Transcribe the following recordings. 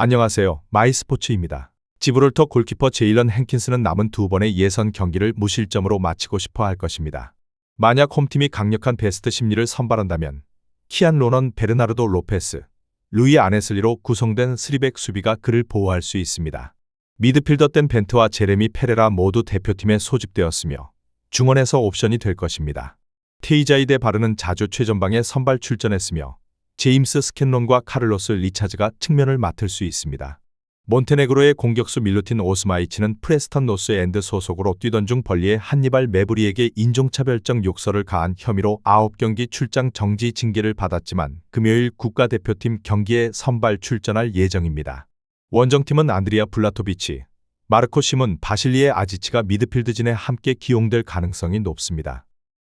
안녕하세요. 마이스포츠입니다. 지브롤터 골키퍼 제일런 행킨스는 남은 두 번의 예선 경기를 무실점으로 마치고 싶어 할 것입니다. 만약 홈팀이 강력한 베스트 심리를 선발한다면 키안 로넌 베르나르도 로페스, 루이 아네슬리로 구성된 3백 수비가 그를 보호할 수 있습니다. 미드필더 댄 벤트와 제레미 페레라 모두 대표팀에 소집되었으며 중원에서 옵션이 될 것입니다. 테이자이 데 바르는 자주 최전방에 선발 출전했으며 제임스 스캔론과 카를로스 리차즈가 측면을 맡을 수 있습니다. 몬테네그로의 공격수 밀루틴 오스마이치는 프레스턴 노스 엔드 소속으로 뛰던 중 벌리의 한니발 메브리에게 인종차별적 욕설을 가한 혐의로 9경기 출장 정지 징계를 받았지만 금요일 국가대표팀 경기에 선발 출전할 예정입니다. 원정팀은 안드리아 블라토비치, 마르코 시몬, 바실리에 아지치가 미드필드진에 함께 기용될 가능성이 높습니다.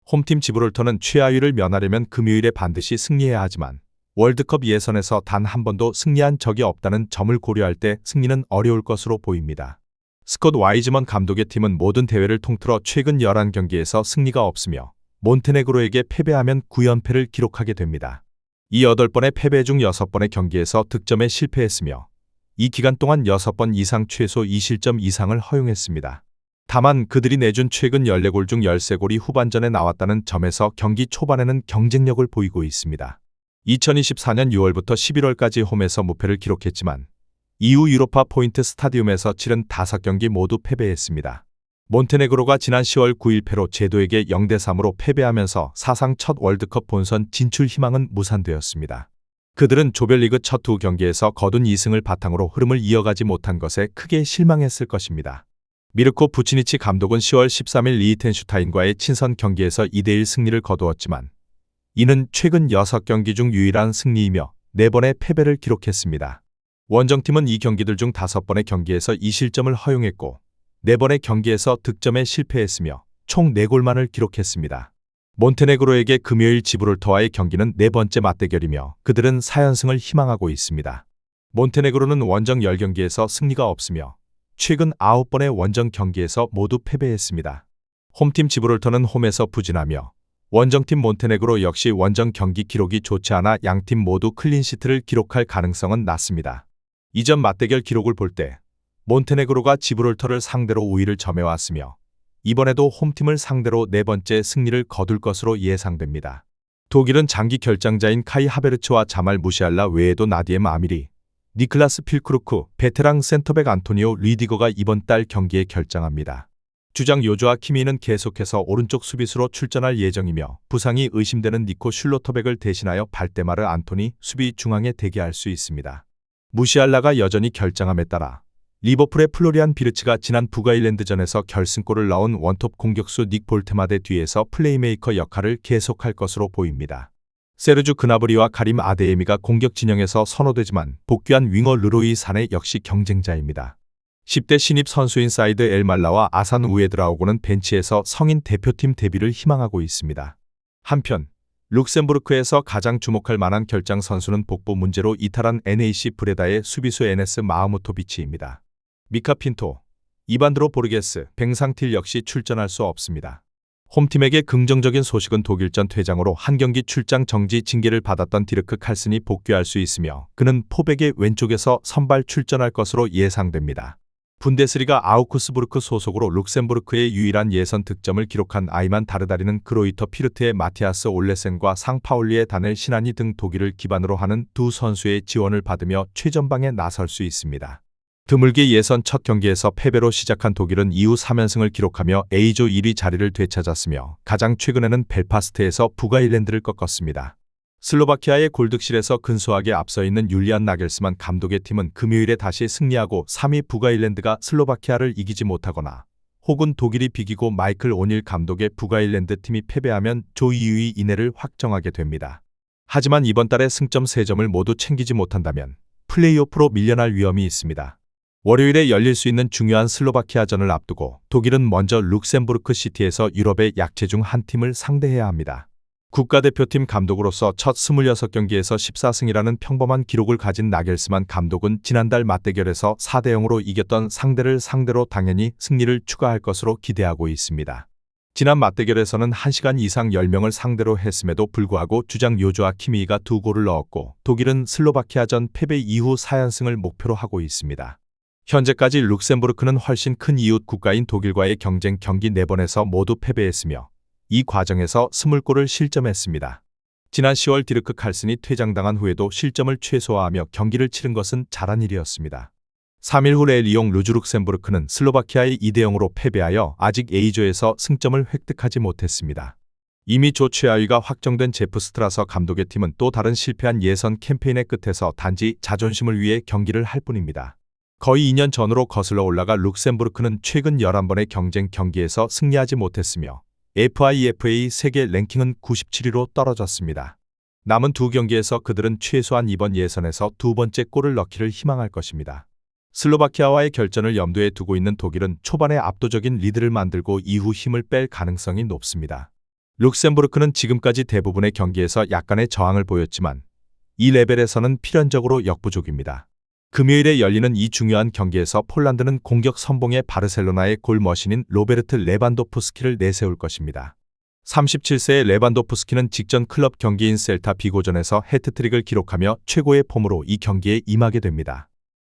홈팀 지브롤터는 최하위를 면하려면 금요일에 반드시 승리해야 하지만 월드컵 예선에서 단 한 번도 승리한 적이 없다는 점을 고려할 때 승리는 어려울 것으로 보입니다. 스콧 와이즈먼 감독의 팀은 모든 대회를 통틀어 최근 11경기에서 승리가 없으며 몬테네그로에게 패배하면 9연패를 기록하게 됩니다. 이 8번의 패배 중 6번의 경기에서 득점에 실패했으며 이 기간 동안 6번 이상 최소 2실점 이상을 허용했습니다. 다만 그들이 내준 최근 14골 중 13골이 후반전에 나왔다는 점에서 경기 초반에는 경쟁력을 보이고 있습니다. 2024년 6월부터 11월까지 홈에서 무패를 기록했지만 이후 유로파 포인트 스타디움에서 치른 5경기 모두 패배했습니다. 몬테네그로가 지난 10월 9일 페로 제도에게 0대3으로 패배하면서 사상 첫 월드컵 본선 진출 희망은 무산되었습니다. 그들은 조별리그 첫 두 경기에서 거둔 2승을 바탕으로 흐름을 이어가지 못한 것에 크게 실망했을 것입니다. 미르코 부치니치 감독은 10월 13일 리히텐슈타인과의 친선 경기에서 2대1 승리를 거두었지만 이는 최근 6경기 중 유일한 승리이며 4번의 패배를 기록했습니다. 원정팀은 이 경기들 중 5번의 경기에서 2실점을 허용했고 4번의 경기에서 득점에 실패했으며 총 4골만을 기록했습니다. 몬테네그로에게 금요일 지브롤터와의 경기는 4번째 맞대결이며 그들은 4연승을 희망하고 있습니다. 몬테네그로는 원정 10경기에서 승리가 없으며 최근 9번의 원정 경기에서 모두 패배했습니다. 홈팀 지브롤터는 홈에서 부진하며 원정팀 몬테네그로 역시 원정 경기 기록이 좋지 않아 양팀 모두 클린시트를 기록할 가능성은 낮습니다. 이전 맞대결 기록을 볼 때 몬테네그로가 지브롤터를 상대로 우위를 점해왔으며 이번에도 홈팀을 상대로 4번째 승리를 거둘 것으로 예상됩니다. 독일은 장기 결장자인 카이 하베르츠와 자말 무시알라 외에도 나디엠 아미리, 니클라스 필크루크, 베테랑 센터백 안토니오 리디거가 이번 달 경기에 결장합니다. 주장 요조아 키미는 계속해서 오른쪽 수비수로 출전할 예정이며 부상이 의심되는 니코 슐로터백을 대신하여 발데마르 안토니 수비 중앙에 대기할 수 있습니다. 무시알라가 여전히 결장함에 따라 리버풀의 플로리안 비르츠가 지난 북아일랜드전에서 결승골을 넣은 원톱 공격수 닉 볼테마데 뒤에서 플레이메이커 역할을 계속할 것으로 보입니다. 세르주 그나브리와 카림 아데에미가 공격 진영에서 선호되지만 복귀한 윙어 르로이 사네 역시 경쟁자입니다. 10대 신입 선수인 사이드 엘말라와 아산 우에드라오고는 벤치에서 성인 대표팀 데뷔를 희망하고 있습니다. 한편 룩셈부르크에서 가장 주목할 만한 결장 선수는 복부 문제로 이탈한 NAC 브레다의 수비수 에네스 마흐무토비치입니다. 미카 핀토, 이반드로 보르게스, 뱅상틸 역시 출전할 수 없습니다. 홈팀에게 긍정적인 소식은 독일전 퇴장으로 한 경기 출장 정지 징계를 받았던 디르크 칼슨이 복귀할 수 있으며 그는 포백의 왼쪽에서 선발 출전할 것으로 예상됩니다. 분데스리가 아우크스부르크 소속으로 룩셈부르크의 유일한 예선 득점을 기록한 아이만 다르다리는 그로이터 피르트의 마티아스 올레센과 상파울리의 다넬 시나니 등 독일을 기반으로 하는 두 선수의 지원을 받으며 최전방에 나설 수 있습니다. 드물게 예선 첫 경기에서 패배로 시작한 독일은 이후 3연승을 기록하며 A조 1위 자리를 되찾았으며 가장 최근에는 벨파스트에서 북아일랜드를 꺾었습니다. 슬로바키아의 골득실에서 근소하게 앞서 있는 율리안 나겔스만 감독의 팀은 금요일에 다시 승리하고 3위 북아일랜드가 슬로바키아를 이기지 못하거나 혹은 독일이 비기고 마이클 오닐 감독의 북아일랜드 팀이 패배하면 조 2위 이내를 확정하게 됩니다. 하지만 이번 달에 승점 3점을 모두 챙기지 못한다면 플레이오프로 밀려날 위험이 있습니다. 월요일에 열릴 수 있는 중요한 슬로바키아전을 앞두고 독일은 먼저 룩셈부르크 시티에서 유럽의 약체 중 한 팀을 상대해야 합니다. 국가대표팀 감독으로서 첫 26경기에서 14승이라는 평범한 기록을 가진 나겔스만 감독은 지난달 맞대결에서 4대0으로 이겼던 상대를 상대로 당연히 승리를 추가할 것으로 기대하고 있습니다. 지난 맞대결에서는 1시간 이상 10명을 상대로 했음에도 불구하고 주장 요조아 키미히가 2골을 넣었고 독일은 슬로바키아전 패배 이후 4연승을 목표로 하고 있습니다. 현재까지 룩셈부르크는 훨씬 큰 이웃 국가인 독일과의 경쟁 경기 4번에서 모두 패배했으며 이 과정에서 20골을 실점했습니다. 지난 10월 디르크 칼슨이 퇴장당한 후에도 실점을 최소화하며 경기를 치른 것은 잘한 일이었습니다. 3일 후 리옹 루즈 룩셈부르크는 슬로바키아에 2대0으로 패배하여 아직 A조에서 승점을 획득하지 못했습니다. 이미 조 최하위가 확정된 제프 스트라서 감독의 팀은 또 다른 실패한 예선 캠페인의 끝에서 단지 자존심을 위해 경기를 할 뿐입니다. 거의 2년 전으로 거슬러 올라가 룩셈부르크는 최근 11번의 경쟁 경기에서 승리하지 못했으며 FIFA 세계 랭킹은 97위로 떨어졌습니다. 남은 두 경기에서 그들은 최소한 이번 예선에서 두 번째 골을 넣기를 희망할 것입니다. 슬로바키아와의 결전을 염두에 두고 있는 독일은 초반에 압도적인 리드를 만들고 이후 힘을 뺄 가능성이 높습니다. 룩셈부르크는 지금까지 대부분의 경기에서 약간의 저항을 보였지만 이 레벨에서는 필연적으로 역부족입니다. 금요일에 열리는 이 중요한 경기에서 폴란드는 공격 선봉에 바르셀로나의 골머신인 로베르트 레반도프스키를 내세울 것입니다. 37세의 레반도프스키는 직전 클럽 경기인 셀타 비고전에서 해트트릭을 기록하며 최고의 폼으로 이 경기에 임하게 됩니다.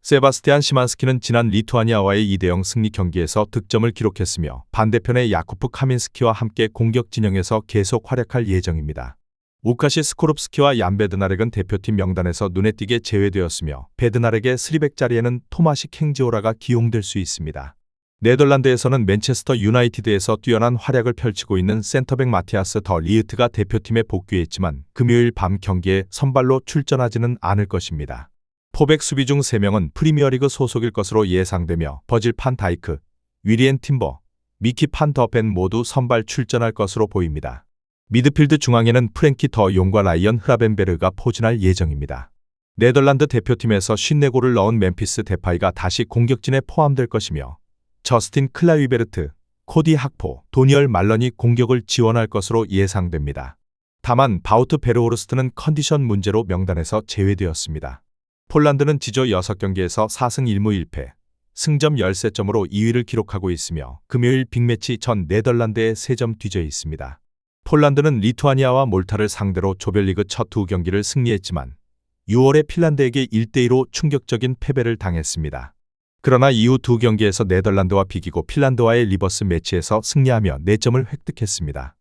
세바스티안 시만스키는 지난 리투아니아와의 2대0 승리 경기에서 득점을 기록했으며 반대편의 야쿠프 카민스키와 함께 공격 진영에서 계속 활약할 예정입니다. 우카시 스코룹스키와 얀 베드나렉은 대표팀 명단에서 눈에 띄게 제외되었으며 베드나렉의 3백 자리에는 토마시 캥지오라가 기용될 수 있습니다. 네덜란드에서는 맨체스터 유나이티드에서 뛰어난 활약을 펼치고 있는 센터백 마티아스 더 리흐트가 대표팀에 복귀했지만 금요일 밤 경기에 선발로 출전하지는 않을 것입니다. 포백 수비 중 3명은 프리미어리그 소속일 것으로 예상되며 버질 판 다이크, 위리엔 팀버, 미키 판 더벤 모두 선발 출전할 것으로 보입니다. 미드필드 중앙에는 프랭키 더 용과 라이언 흐라벤베르가 포진할 예정입니다. 네덜란드 대표팀에서 54골을 넣은 멤피스 데파이가 다시 공격진에 포함될 것이며 저스틴 클라이베르트, 코디 학포, 도니얼 말런이 공격을 지원할 것으로 예상됩니다. 다만 바우트 베르호르스트는 컨디션 문제로 명단에서 제외되었습니다. 폴란드는 지조 6경기에서 4승 1무 1패, 승점 13점으로 2위를 기록하고 있으며 금요일 빅매치 전 네덜란드에 3점 뒤져 있습니다. 폴란드는 리투아니아와 몰타를 상대로 조별리그 첫 두 경기를 승리했지만 6월에 핀란드에게 1대2로 충격적인 패배를 당했습니다. 그러나 이후 두 경기에서 네덜란드와 비기고 핀란드와의 리버스 매치에서 승리하며 4점을 획득했습니다.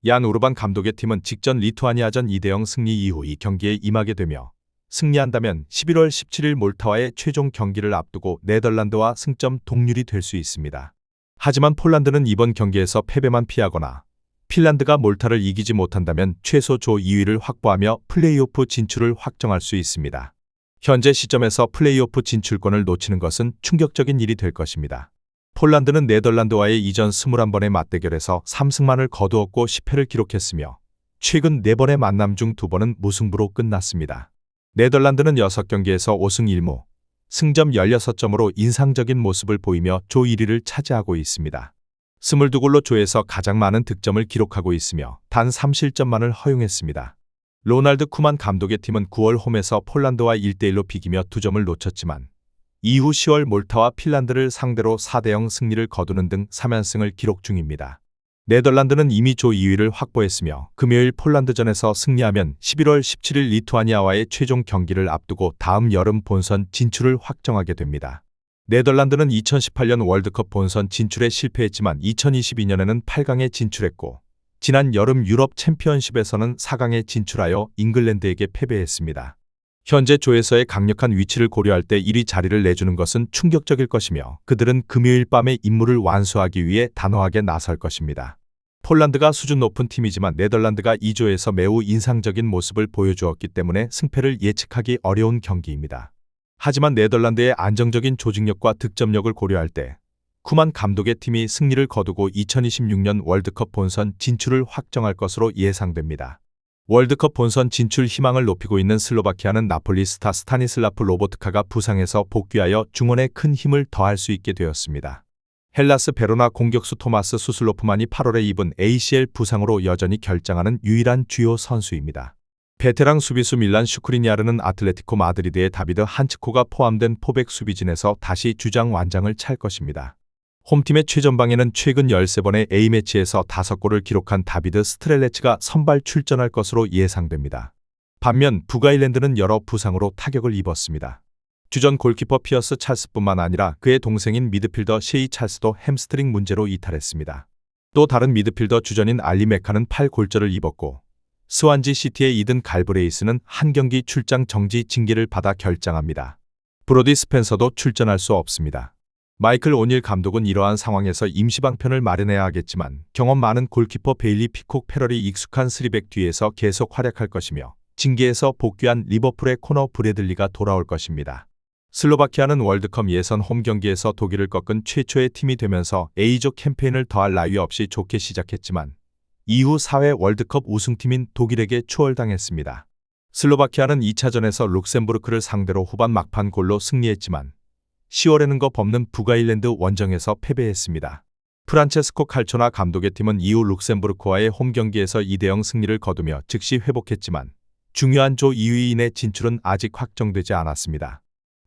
얀 우르반 감독의 팀은 직전 리투아니아전 2대0 승리 이후 이 경기에 임하게 되며 승리한다면 11월 17일 몰타와의 최종 경기를 앞두고 네덜란드와 승점 동률이 될 수 있습니다. 하지만 폴란드는 이번 경기에서 패배만 피하거나 핀란드가 몰타를 이기지 못한다면 최소 조 2위를 확보하며 플레이오프 진출을 확정할 수 있습니다. 현재 시점에서 플레이오프 진출권을 놓치는 것은 충격적인 일이 될 것입니다. 폴란드는 네덜란드와의 이전 21번의 맞대결에서 3승만을 거두었고 10패를 기록했으며 최근 4번의 만남 중 2번은 무승부로 끝났습니다. 네덜란드는 6경기에서 5승 1무, 승점 16점으로 인상적인 모습을 보이며 조 1위를 차지하고 있습니다. 22골로 조에서 가장 많은 득점을 기록하고 있으며 단 3실점만을 허용했습니다. 로날드 쿠만 감독의 팀은 9월 홈에서 폴란드와 1대1로 비기며 2점을 놓쳤지만 이후 10월 몰타와 핀란드를 상대로 4대0 승리를 거두는 등 3연승을 기록 중입니다. 네덜란드는 이미 조 2위를 확보했으며 금요일 폴란드전에서 승리하면 11월 17일 리투아니아와의 최종 경기를 앞두고 다음 여름 본선 진출을 확정하게 됩니다. 네덜란드는 2018년 월드컵 본선 진출에 실패했지만 2022년에는 8강에 진출했고 지난 여름 유럽 챔피언십에서는 4강에 진출하여 잉글랜드에게 패배했습니다. 현재 조에서의 강력한 위치를 고려할 때 1위 자리를 내주는 것은 충격적일 것이며 그들은 금요일 밤에 임무를 완수하기 위해 단호하게 나설 것입니다. 폴란드가 수준 높은 팀이지만 네덜란드가 2조에서 매우 인상적인 모습을 보여주었기 때문에 승패를 예측하기 어려운 경기입니다. 하지만 네덜란드의 안정적인 조직력과 득점력을 고려할 때 쿠만 감독의 팀이 승리를 거두고 2026년 월드컵 본선 진출을 확정할 것으로 예상됩니다. 월드컵 본선 진출 희망을 높이고 있는 슬로바키아는 나폴리 스타 스타니슬라프 로보트카가 부상해서 복귀하여 중원에 큰 힘을 더할 수 있게 되었습니다. 헬라스 베로나 공격수 토마스 수슬로프만이 8월에 입은 ACL 부상으로 여전히 결장하는 유일한 주요 선수입니다. 베테랑 수비수 밀란 슈크리니아르는 아틀레티코 마드리드의 다비드 한츠코가 포함된 포백 수비진에서 다시 주장 완장을 찰 것입니다. 홈팀의 최전방에는 최근 13번의 A매치에서 5골을 기록한 다비드 스트렐레츠가 선발 출전할 것으로 예상됩니다. 반면 북아일랜드는 여러 부상으로 타격을 입었습니다. 주전 골키퍼 피어스 찰스뿐만 아니라 그의 동생인 미드필더 셰이 찰스도 햄스트링 문제로 이탈했습니다. 또 다른 미드필더 주전인 알리 메카는 팔 골절을 입었고 스완지 시티의 이든 갈브레이스는 한 경기 출장 정지 징계를 받아 결장합니다. 브로디 스펜서도 출전할 수 없습니다. 마이클 오닐 감독은 이러한 상황에서 임시 방편을 마련해야 하겠지만 경험 많은 골키퍼 베일리 피콕 패럴이 익숙한 3백 뒤에서 계속 활약할 것이며 징계에서 복귀한 리버풀의 코너 브래들리가 돌아올 것입니다. 슬로바키아는 월드컵 예선 홈 경기에서 독일을 꺾은 최초의 팀이 되면서 A조 캠페인을 더할 나위 없이 좋게 시작했지만 이후 4회 월드컵 우승팀인 독일에게 추월당했습니다. 슬로바키아는 2차전에서 룩셈부르크를 상대로 후반 막판 골로 승리했지만 10월에는 거 없는 북아일랜드 원정에서 패배했습니다. 프란체스코 칼초나 감독의 팀은 이후 룩셈부르크와의 홈 경기에서 2대0 승리를 거두며 즉시 회복했지만 중요한 조 2위인의 진출은 아직 확정되지 않았습니다.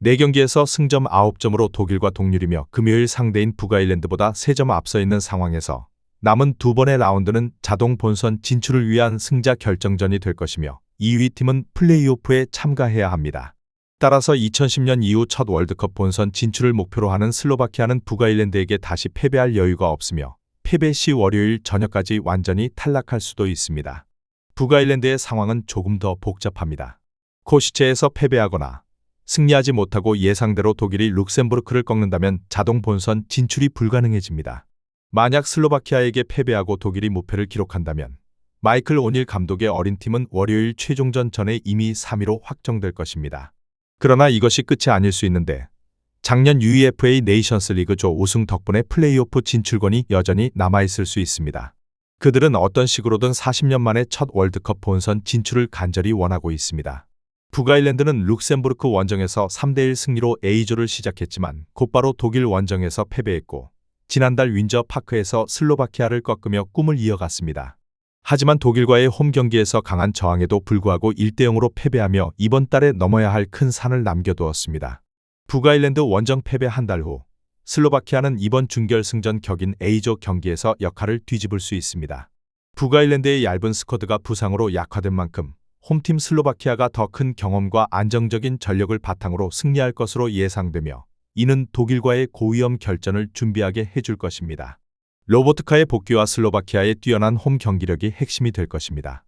4경기에서 승점 9점으로 독일과 동률이며 금요일 상대인 북아일랜드보다 3점 앞서 있는 상황에서 남은 2번의 라운드는 자동 본선 진출을 위한 승자 결정전이 될 것이며 2위 팀은 플레이오프에 참가해야 합니다. 따라서 2010년 이후 첫 월드컵 본선 진출을 목표로 하는 슬로바키아는 북아일랜드에게 다시 패배할 여유가 없으며 패배 시 월요일 저녁까지 완전히 탈락할 수도 있습니다. 북아일랜드의 상황은 조금 더 복잡합니다. 코시체에서 패배하거나 승리하지 못하고 예상대로 독일이 룩셈부르크를 꺾는다면 자동 본선 진출이 불가능해집니다. 만약 슬로바키아에게 패배하고 독일이 무패를 기록한다면 마이클 오닐 감독의 어린 팀은 월요일 최종전 전에 이미 3위로 확정될 것입니다. 그러나 이것이 끝이 아닐 수 있는데 작년 UEFA 네이션스 리그 조 우승 덕분에 플레이오프 진출권이 여전히 남아있을 수 있습니다. 그들은 어떤 식으로든 40년 만에 첫 월드컵 본선 진출을 간절히 원하고 있습니다. 북아일랜드는 룩셈부르크 원정에서 3대1 승리로 A조를 시작했지만 곧바로 독일 원정에서 패배했고 지난달 윈저 파크에서 슬로바키아를 꺾으며 꿈을 이어갔습니다. 하지만 독일과의 홈 경기에서 강한 저항에도 불구하고 1대0으로 패배하며 이번 달에 넘어야 할 큰 산을 남겨두었습니다. 북아일랜드 원정 패배 한 달 후 슬로바키아는 이번 준결승전 격인 A조 경기에서 역할을 뒤집을 수 있습니다. 북아일랜드의 얇은 스쿼드가 부상으로 약화된 만큼 홈팀 슬로바키아가 더 큰 경험과 안정적인 전력을 바탕으로 승리할 것으로 예상되며 이는 독일과의 고위험 결전을 준비하게 해줄 것입니다. 로보트카의 복귀와 슬로바키아의 뛰어난 홈 경기력이 핵심이 될 것입니다.